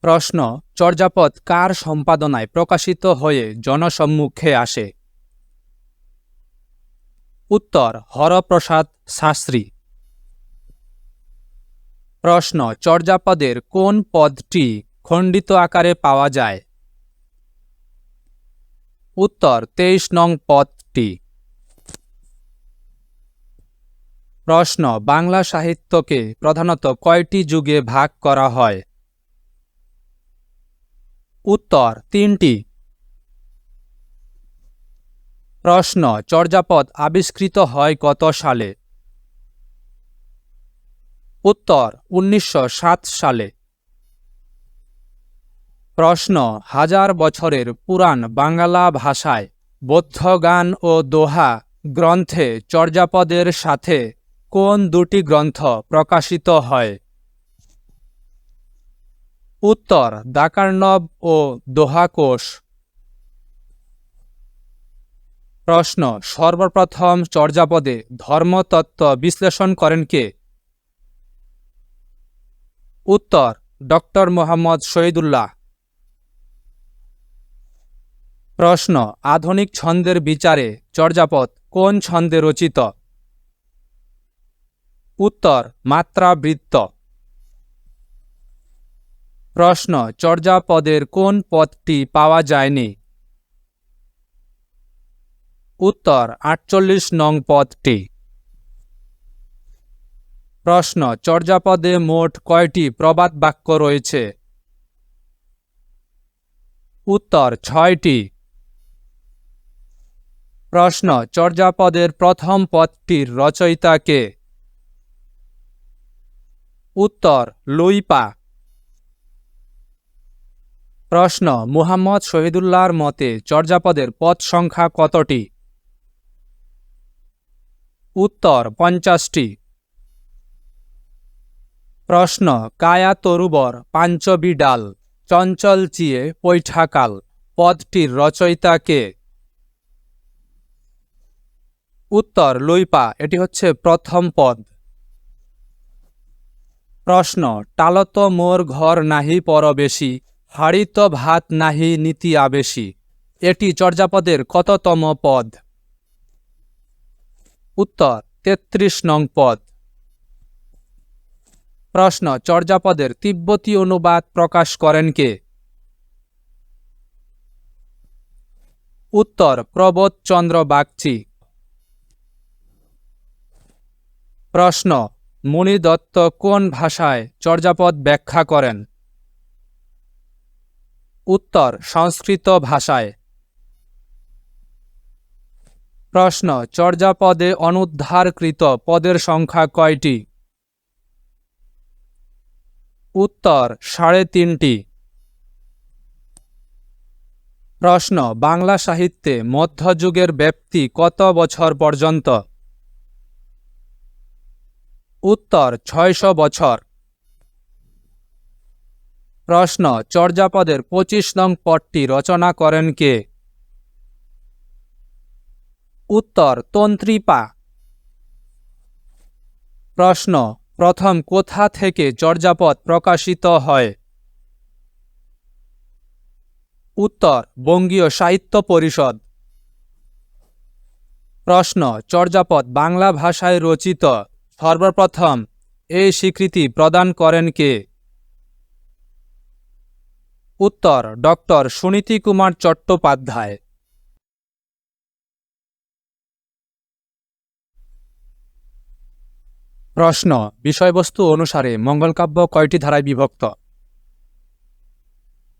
প্রশ্ন, চর্যাপদ কার সম্পাদনায় প্রকাশিত হয়ে জনসম্মুখে আসে? উত্তর, হরপ্রসাদ শাস্ত্রী। প্রশ্ন, চর্যাপদের কোন পদটি খণ্ডিত আকারে পাওয়া যায়? উত্তর, 23 নং পদটি। প্রশ্ন, বাংলা সাহিত্যকে প্রধানত কয়টি যুগে ভাগ করা হয়? উত্তর, 3টি। প্রশ্ন, চর্যাপদ আবিষ্কৃত হয় কত সালে? উত্তর, 1907 সালে। প্রশ্ন, হাজার বছরের পুরাণ বাংলা ভাষায় বৌদ্ধ গান ও দোহা গ্রন্থে চর্যাপদের সাথে কোন দুটি গ্রন্থ প্রকাশিত হয়? উত্তর, দ্বাকার্ণব ও দোহাকোষ। প্রশ্ন, সর্বপ্রথম চর্যাপদে ধর্মতত্ত্ব বিশ্লেষণ করেন কে? উত্তর, ডক্টর মোহাম্মদ শহীদুল্লাহ। প্রশ্ন, আধুনিক ছন্দের বিচারে চর্যাপদ কোন ছন্দে রচিত? উত্তর, মাত্রাবৃত্ত। প্রশ্ন, চর্যাপদের কোন পদটি পাওয়া যায়নি? উত্তর, 48 নং পদটি। প্রশ্ন, চর্যাপদে মোট কয়টি প্রবাদ বাক্য রয়েছে? উত্তর, 6টি। প্রশ্ন, চর্যাপদের প্রথম পদটির রচয়িতা কে? উত্তর, লুইপা। প্রশ্ন, মুহাম্মদ শহীদুল্লাহর মতে চর্যাপদের পদ সংখ্যা কতটি? উত্তর, 50টি। প্রশ্ন, কায়া তরুবর পাঞ্চবি ডাল চঞ্চল চিয়ে পৈঠাকাল পদটির রচয়িতা কে? উত্তর, লুইপা। এটি হচ্ছে প্রথম পদ। প্রশ্ন, টালত মোর ঘর নাহি পরবেশী হাড়িত ভাত নাহি নীতি আবেশী এটি চর্যাপদের কততম পদ? উত্তর, 33 নং পদ। প্রশ্ন, চর্যাপদের তিব্বতী অনুবাদ প্রকাশ করেন কে? উত্তর, প্রবোধচন্দ্র বাগচি। প্রশ্ন, মুনি দত্ত কোন ভাষায় চর্যাপদ ব্যাখ্যা করেন? উত্তর, সংস্কৃত ভাষায়। প্রশ্ন, চর্যাপদে অনুদ্ধারকৃত পদের সংখ্যা কয়টি? উত্তর, 3.5টি। প্রশ্ন, বাংলা সাহিত্যে মধ্যযুগের ব্যাপ্তি কত বছর পর্যন্ত? উত্তর, 600 বছর। প্রশ্ন, চর্যাপদের 25 নং পদটি রচনা করেন কে? উত্তর, তন্ত্রীপা। প্রশ্ন, প্রথম কোথা থেকে চর্যাপদ প্রকাশিত হয়? উত্তর, বঙ্গীয় সাহিত্য পরিষদ। প্রশ্ন, চর্যাপদ বাংলা ভাষায় রচিত সর্বপ্রথম এই স্বীকৃতি প্রদান করেন কে? উত্তর, ডক্টর সুনীতি কুমার চট্টোপাধ্যায়। প্রশ্ন, বিষয়বস্তু অনুসারে মঙ্গলকাব্য কয়টি ধারায় বিভক্ত?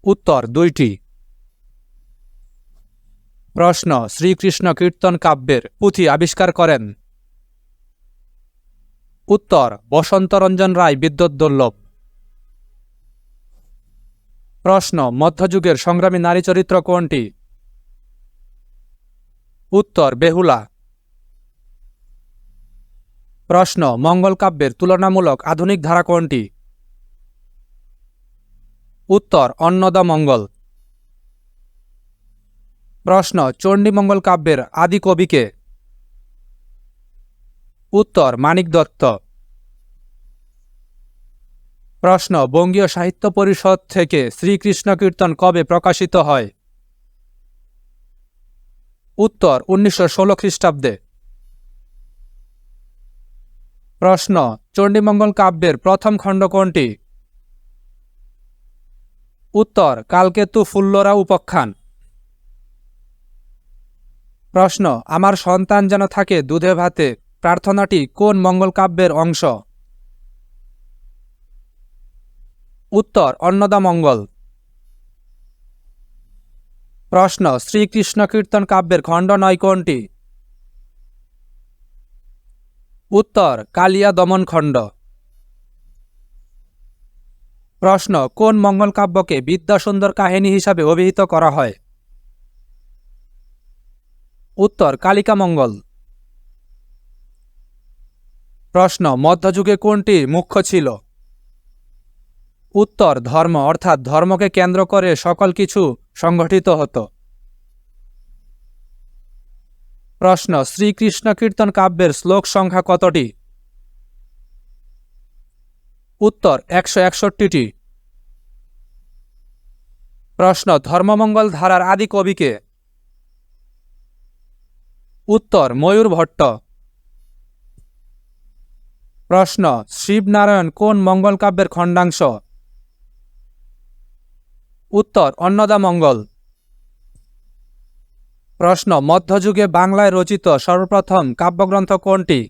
উত্তর, 2টি। প্রশ্ন, শ্রীকৃষ্ণ কীর্তন কাব্যের পুঁথি আবিষ্কার করেন? উত্তর, বসন্তরঞ্জন রায় বিদ্যোৎদুর্লভ। প্রশ্ন, মধ্যযুগের সংগ্রামী নারী চরিত্র কোনটি? উত্তর, বেহুলা। প্রশ্ন, মঙ্গলকাব্যের তুলনামূলক আধুনিক ধারা কোনটি? উত্তর, অন্নদামঙ্গল। প্রশ্ন, চণ্ডীমঙ্গল কাব্যের আদি কবি কে? উত্তর, মানিক দত্ত। প্রশ্ন বঙ্গীয় সাহিত্য পরিষদ থেকে শ্রীকৃষ্ণ কীর্তন কবে প্রকাশিত হয়? উত্তর 1916 খ্রিস্টাব্দে। প্রশ্ন চণ্ডীমঙ্গল কাব্যের প্রথম খণ্ড কোনটি? উত্তর কালকেতু ফুল্লরা উপাখ্যান। প্রশ্ন আমার সন্তান যেন থাকে দুধে ভাতে প্রার্থনাটি কোন মঙ্গল কাব্যের অংশ? উত্তর অন্নদামঙ্গল। প্রশ্ন শ্রীকৃষ্ণ কীর্তন কাব্যের খণ্ড 9 কোনটি? উত্তর কালিয়া দমন খণ্ড। প্রশ্ন কোন মঙ্গল কাব্যকে বিদ্যাসুন্দর কাহিনী হিসাবে অভিহিত করা হয়? উত্তর কালিকা মঙ্গল। প্রশ্ন মধ্যযুগে কোনটি মুখ্য ছিল? উত্তর ধর্ম, অর্থাৎ ধর্মকে কেন্দ্র করে সকল কিছু সংগঠিত হতো। প্রশ্ন শ্রীকৃষ্ণ কীর্তন কাব্যের শ্লোক সংখ্যা কতটি? উত্তর 161টি। প্রশ্ন ধর্মমঙ্গল ধারার আদি কবি কে? উত্তর ময়ূর ভট্ট। প্রশ্ন শিবনারায়ণ কোন মঙ্গল কাব্যের খণ্ডাংশ? উত্তর অন্নদামঙ্গল। প্রশ্ন মধ্যযুগে বাংলায় রচিত সর্বপ্রথম কাব্যগ্রন্থ কোনটি?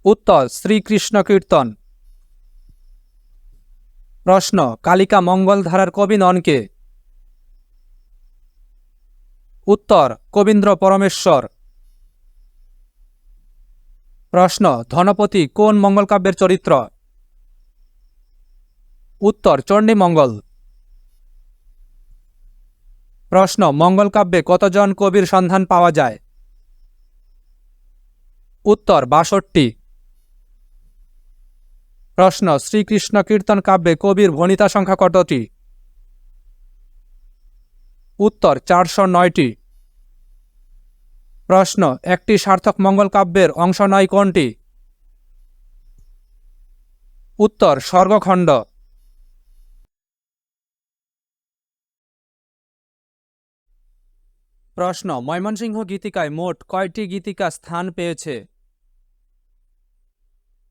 উত্তর শ্রীকৃষ্ণ কীর্তন। প্রশ্ন কালিকা মঙ্গল ধারার কবি নন কে? উত্তর কবীন্দ্র পরমেশ্বর। প্রশ্ন ধনপতি কোন মঙ্গল কাব্যের চরিত্র? উত্তর চণ্ডীমঙ্গল। প্রশ্ন মঙ্গল কাব্যে কতজন কবির সন্ধান পাওয়া যায়? উত্তর 62। প্রশ্ন শ্রীকৃষ্ণ কীর্তন কাব্যে কবির ভণিতা সংখ্যা কতটি? উত্তর 409টি। প্রশ্ন একটি সার্থক মঙ্গল কাব্যের অংশ নয় কোনটি? উত্তর স্বর্গখণ্ড। প্রশ্ন ময়মনসিংহ গীতিকায় মোট কয়টি গীতিকা স্থান পেয়েছে?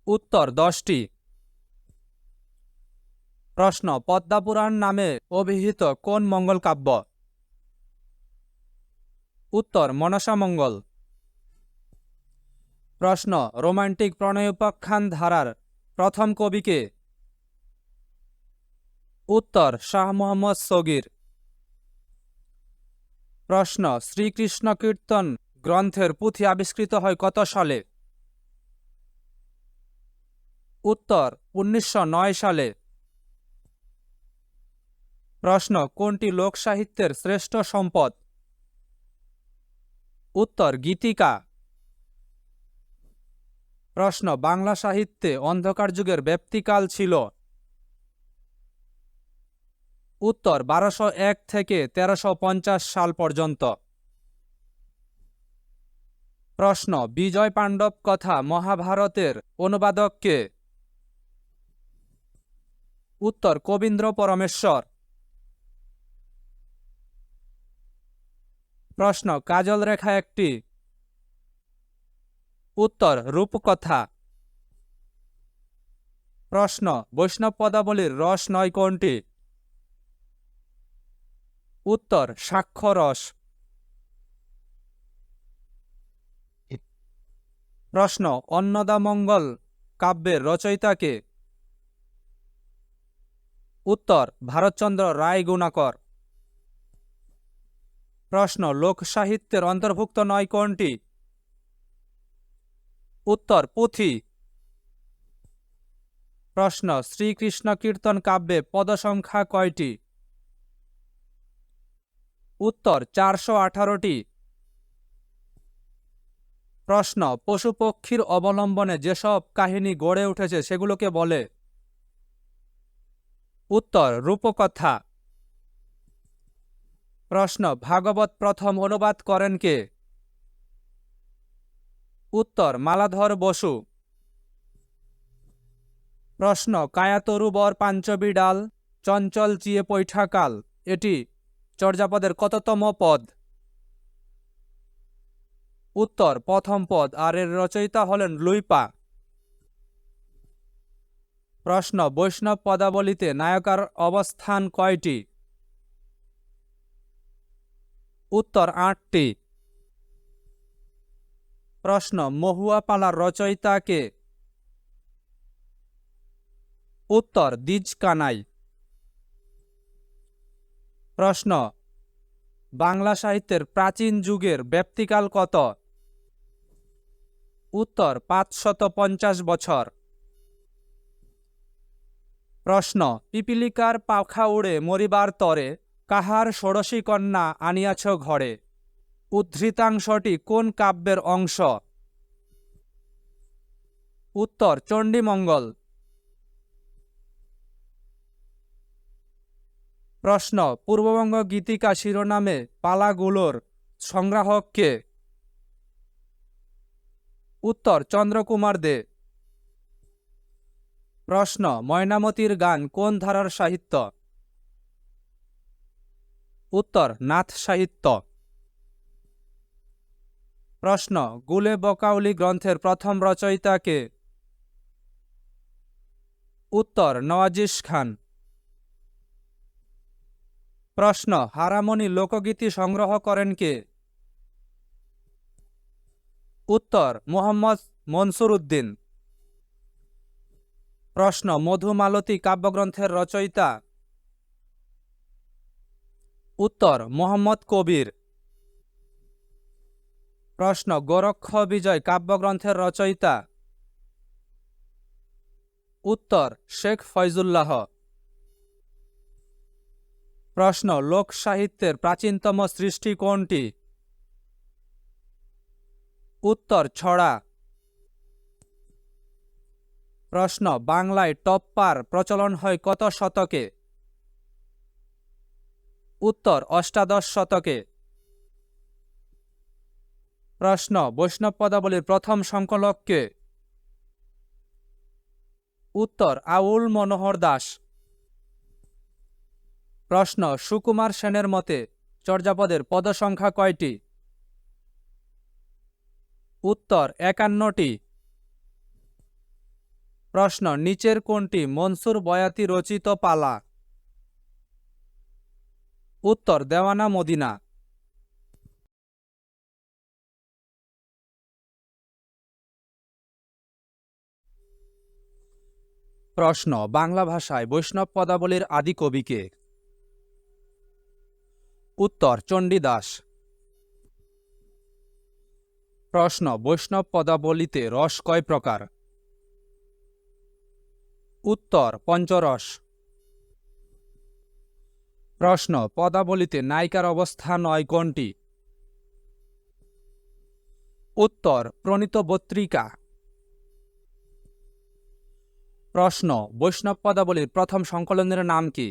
উত্তর 10টি। প্রশ্ন পদ্মাপুরাণ নামে অভিহিত কোন মঙ্গল কাব্য? উত্তর মনসামঙ্গল। প্রশ্ন রোমান্টিক প্রণয়োপাখ্যান ধারার প্রথম কবি কে? উত্তর শাহ মোহাম্মদ সগীর। প্রশ্ন শ্রীকৃষ্ণ কীর্তন গ্রন্থের পুঁথি আবিষ্কৃত হয় কত সালে? উত্তর 1909 সালে। প্রশ্ন কোনটি লোক সাহিত্যের শ্রেষ্ঠ সম্পদ? উত্তর গীতিকা। প্রশ্ন বাংলা সাহিত্যে অন্ধকার যুগের ব্যাপ্তিকাল ছিল? উত্তর 1201 থেকে 1350 সাল পর্যন্ত। প্রশ্ন বিজয় পাণ্ডব কথা মহাভারতের অনুবাদক কে? উত্তর কবীন্দ্র পরমেশ্বর। প্রশ্ন কাজল রেখা একটি? উত্তর রূপকথা। প্রশ্ন বৈষ্ণব পদাবলীর রস নয় কোনটি? উত্তর সাক্ষ্যরস। প্রশ্ন অন্নদামঙ্গল কাব্যের রচয়িতা কে? উত্তর ভারতচন্দ্র রায় গুণাকর। প্রশ্ন লোক সাহিত্যের অন্তর্ভুক্ত নয় কোনটি? উত্তর পুঁথি। প্রশ্ন শ্রীকৃষ্ণ কীর্তন কাব্যে পদসংখ্যা কয়টি? উত্তর 418টি। প্রশ্ন পশু পক্ষীর অবলম্বনে যেসব কাহিনী গড়ে উঠেছে সেগুলোকে বলে? উত্তর রূপকথা। প্রশ্ন ভাগবত প্রথম অনুবাদ করেন কে? উত্তর মালাধর বসু। প্রশ্ন কায়াতরু বর পাঞ্চবিডাল চঞ্চল চিয়ে পৈঠাকাল এটি চর্যাপদের কততম পদ? উত্তর প্রথম পদ আর এর রচয়িতা হলেন লুইপা। প্রশ্ন বৈষ্ণব পদাবলিতে নায়কার অবস্থান কয়টি? উত্তর ৮টি। প্রশ্ন মহুয়া পালার রচয়িতা কে? উত্তর দ্বিজ কানাই। প্রশ্ন বাংলা সাহিত্যের প্রাচীন যুগের ব্যাপ্তিকাল কত? উত্তর ৫৫০ বছর। প্রশ্ন পিপীলিকার পাখা উড়ে মরিবার তরে কাহার ষোড়শী কন্যা আনিয়াছ ঘরে উদ্ধৃতাংশটি কোন কাব্যের অংশ? উত্তর চণ্ডীমঙ্গল। প্রশ্ন পূর্ববঙ্গ গীতিকা শিরোনামে পালাগুলোর সংগ্রাহক কে? উত্তর চন্দ্রকুমার দে। প্রশ্ন ময়নামতির গান কোন ধারার সাহিত্য? উত্তর নাথ সাহিত্য। প্রশ্ন গুলে বকাউলি গ্রন্থের প্রথম রচয়িতা কে? উত্তর নওয়াজিশ খান। প্রশ্ন হারামণি লোকগীতি সংগ্রহ করেন কে? উত্তর মুহাম্মদ মনসুর উদ্দিন। প্রশ্ন মধুমালতী কাব্যগ্রন্থের রচয়িতা? উত্তর মুহাম্মদ কবির। প্রশ্ন গোরক্ষ বিজয় কাব্যগ্রন্থের রচয়িতা? উত্তর শেখ ফয়জুল্লাহ। প্রশ্ন লোক সাহিত্যের প্রাচীনতম সৃষ্টি কোনটি? উত্তর ছড়া। প্রশ্ন বাংলায় টপ্পার প্রচলন হয় কত শতকে? উত্তর অষ্টাদশ শতকে। প্রশ্ন বৈষ্ণব পদাবলীর প্রথম সংকলক কে? উত্তর আউল মনোহর দাস। প্রশ্ন সুকুমার সেনের মতে চর্যাপদের পদসংখ্যা কয়টি? উত্তর ৫১টি। প্রশ্ন নিচের কোনটি মনসুর বয়াতি রচিত পালা? উত্তর দেওয়ানা মদিনা। প্রশ্ন বাংলা ভাষায় বৈষ্ণব পদাবলীর আদি কবি কে? উত্তর চণ্ডীদাস। প্রশ্ন বৈষ্ণব পদাবলীতে রস কয় প্রকার? উত্তর পঞ্চরস। প্রশ্ন পদাবলীতে নায়িকার অবস্থান হয় কোনটি? উত্তর প্রণীত বত্রিকা। প্রশ্ন বৈষ্ণব পদাবলীর প্রথম সংকলনের নাম কি?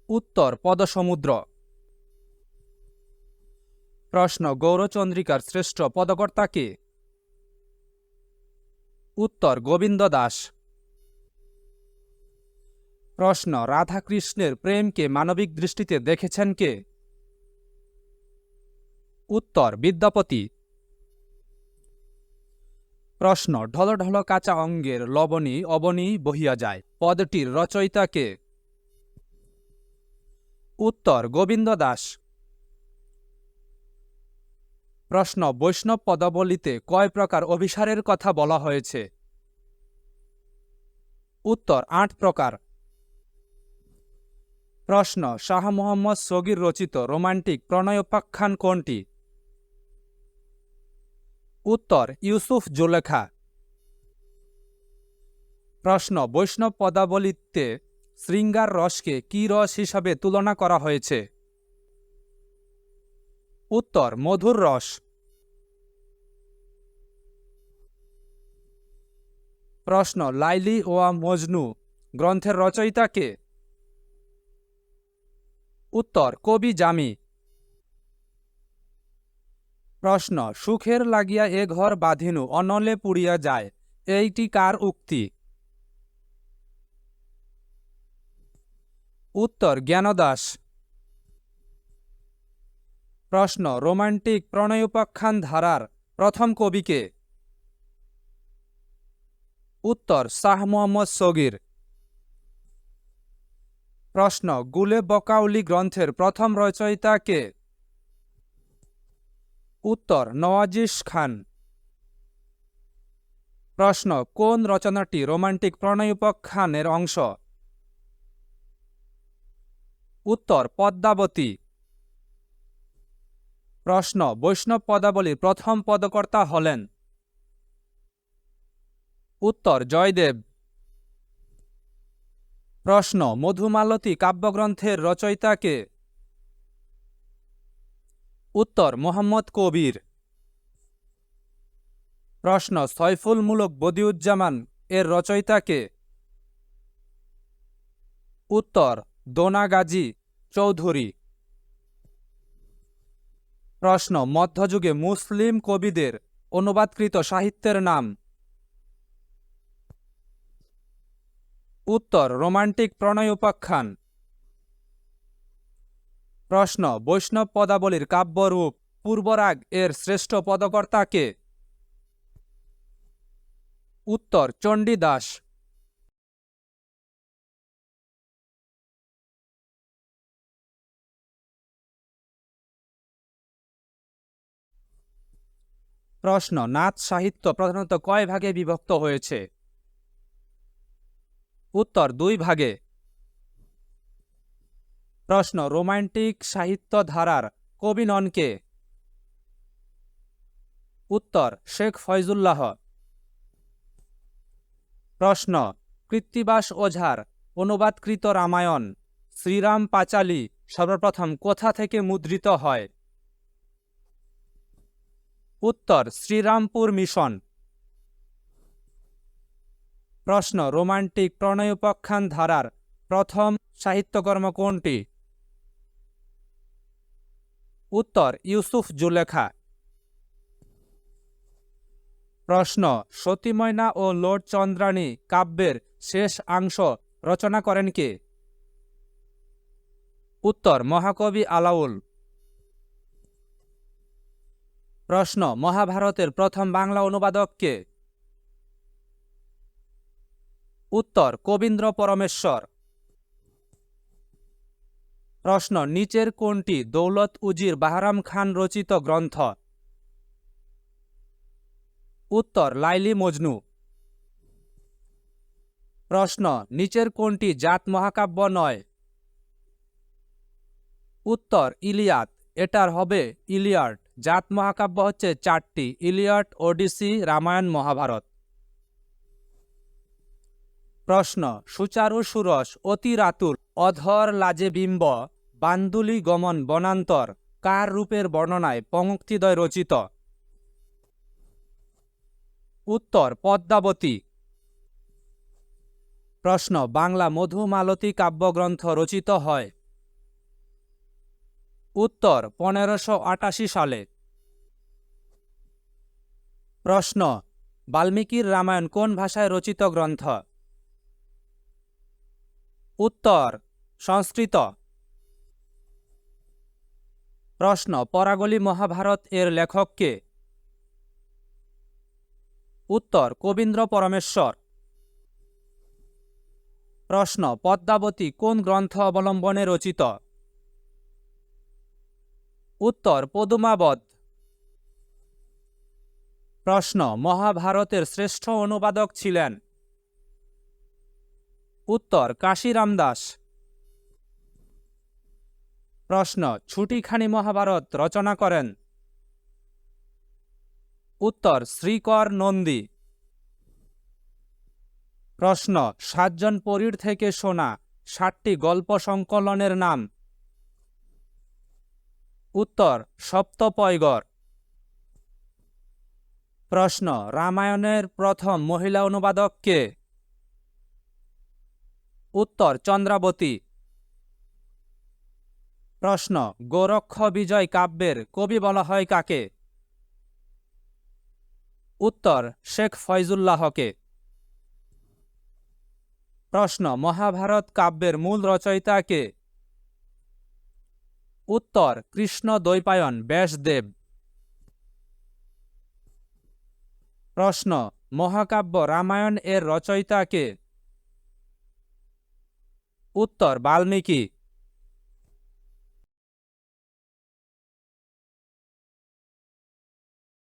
উত্তর পদসমুদ্র। প্রশ্ন গৌরচন্দ্রিকার শ্রেষ্ঠ পদকর্তা কে? উত্তর গোবিন্দ দাস। প্রশ্ন রাধাকৃষ্ণের প্রেমকে মানবিক দৃষ্টিতে দেখেছেন কে? উত্তর বিদ্যাপতি। প্রশ্ন ঢল ঢল কাঁচা অঙ্গের লবণী অবনী বহিয়া যায় পদটির রচয়িতা কে? উত্তর গোবিন্দ দাস। প্রশ্ন বৈষ্ণব পদাবলীতে কয় প্রকার অভিসারের কথা বলা হয়েছে? উত্তর ৮ প্রকার। প্রশ্ন শাহ মোহাম্মদ সগীর রচিত রোমান্টিক প্রণয়োপাখ্যান কোনটি? উত্তর ইউসুফ জুলেখা। প্রশ্ন বৈষ্ণব পদাবলীতে শৃঙ্গার রসকে কি রস হিসাবে তুলনা করা হয়েছে? উত্তর মধুর রস। প্রশ্ন লাইলি ওয়া মজনু গ্রন্থের রচয়িতা কে? উত্তর কবি জামি। প্রশ্ন সুখের লাগিয়া এ ঘর বাঁধিনু অনলে পুড়িয়া যায়, এইটি কার উক্তি? উত্তর জ্ঞানদাস। প্রশ্ন রোমান্টিক প্রণয়োপাখ্যান ধারার প্রথম কবি কে? উত্তর শাহ মোহাম্মদ সগীর। প্রশ্ন গুলে বকাউলি গ্রন্থের প্রথম রচয়িতা কে? উত্তর নওয়াজিশ খান। প্রশ্ন কোন রচনাটি রোমান্টিক প্রণয়োপাখ্যানের অংশ? উত্তর পদ্মাবতী। প্রশ্ন বৈষ্ণব পদাবলীর প্রথম পদকর্তা হলেন? উত্তর জয়দেব। প্রশ্ন মধুমালতী কাব্যগ্রন্থের রচয়িতা কে? উত্তর মোহাম্মদ কবির। প্রশ্ন সয়ফুল মুলক বদিউজ্জামান এর রচয়িতা কে? উত্তর দোনা গাজী চৌধুরী। প্রশ্ন মধ্যযুগে মুসলিম কবিদের অনুবাদকৃত সাহিত্যের নাম? উত্তর রোমান্টিক প্রণয়োপাখ্যান। প্রশ্ন বৈষ্ণব পদাবলীর কাব্যরূপ পূর্বরাগ এর শ্রেষ্ঠ পদকর্তা কে? উত্তর চণ্ডীদাস। প্রশ্ন নাচ সাহিত্য প্রধানত কয় ভাগে বিভক্ত হয়েছে? উত্তর 2 ভাগে। প্রশ্ন রোমান্টিক সাহিত্য ধারার কবি নন কে? উত্তর শেখ ফয়জুল্লাহ। প্রশ্ন কৃত্তিবাস ওঝার অনুবাদকৃত রামায়ণ শ্রীরাম পাঁচালী সর্বপ্রথম কোথা থেকে মুদ্রিত হয়? উত্তর শ্রীরামপুর মিশন। প্রশ্ন রোমান্টিক প্রণয়োপাখ্যান ধারার প্রথম সাহিত্যকর্ম কোনটি? উত্তর ইউসুফ জুলেখা। প্রশ্ন সতীময়না ও লর্ড চন্দ্রাণী কাব্যের শেষ অংশ রচনা করেন কে? উত্তর মহাকবি আলাউল। প্রশ্ন মহাভারতের প্রথম বাংলা অনুবাদক কে? উত্তর কবীন্দ্র পরমেশ্বর। প্রশ্ন নিচের কোনটি দৌলত উজির বাহরাম খান রচিত গ্রন্থ? উত্তর লাইলি মজনু। প্রশ্ন নিচের কোনটি জাত মহাকাব্য নয়? উত্তর ইলিয়াদ। এটার হবে ইলিয়াড। জাত মহাকাব্য হচ্ছে 4টি: ইলিয়াড, ওডিসি, রামায়ণ, মহাভারত। প্রশ্ন সুচারু সুরস অতিরাতুর অধর লাজে বিম্ব বান্দুলি গমন বনান্তর কার রূপের বর্ণনায় পঙ্ক্তিদ্বয় রচিত? উত্তর পদ্মাবতী। প্রশ্ন বাংলা মধুমালতী কাব্যগ্রন্থ রচিত হয়? উত্তর 1588 সালে। প্রশ্ন বাল্মীকির রামায়ণ কোন ভাষায় রচিত গ্রন্থ? উত্তর সংস্কৃত। প্রশ্ন পরাগলি মহাভারত এর লেখক কে? উত্তর কবীন্দ্র পরমেশ্বর। প্রশ্ন পদ্মাবতী কোন গ্রন্থ অবলম্বনে রচিত? উত্তর পদুমাবধ। প্রশ্ন মহাভারতের শ্রেষ্ঠ অনুবাদক ছিলেন? উত্তর কাশীরাম দাস। প্রশ্ন ছুটিখানি মহাভারত রচনা করেন? উত্তর শ্রীকর নন্দী। প্রশ্ন 7 জন পরীর থেকে শোনা 7টি গল্প সংকলনের নাম? উত্তর সপ্তপয়গর। প্রশ্ন রামায়ণের প্রথম মহিলা অনুবাদক কে? উত্তর চন্দ্রাবতী। প্রশ্ন গোরক্ষ বিজয় কাব্যের কবি বলা হয় কাকে? উত্তর শেখ ফয়জুল্লাহকে। প্রশ্ন, মহাভারত কাব্যের মূল রচয়িতা কে? উত্তর কৃষ্ণ দ্বৈপায়ন ব্যাসদেব। প্রশ্ন, মহাকাব্য রামায়ণ এর রচয়িতা কে? উত্তর বাল্মীকি।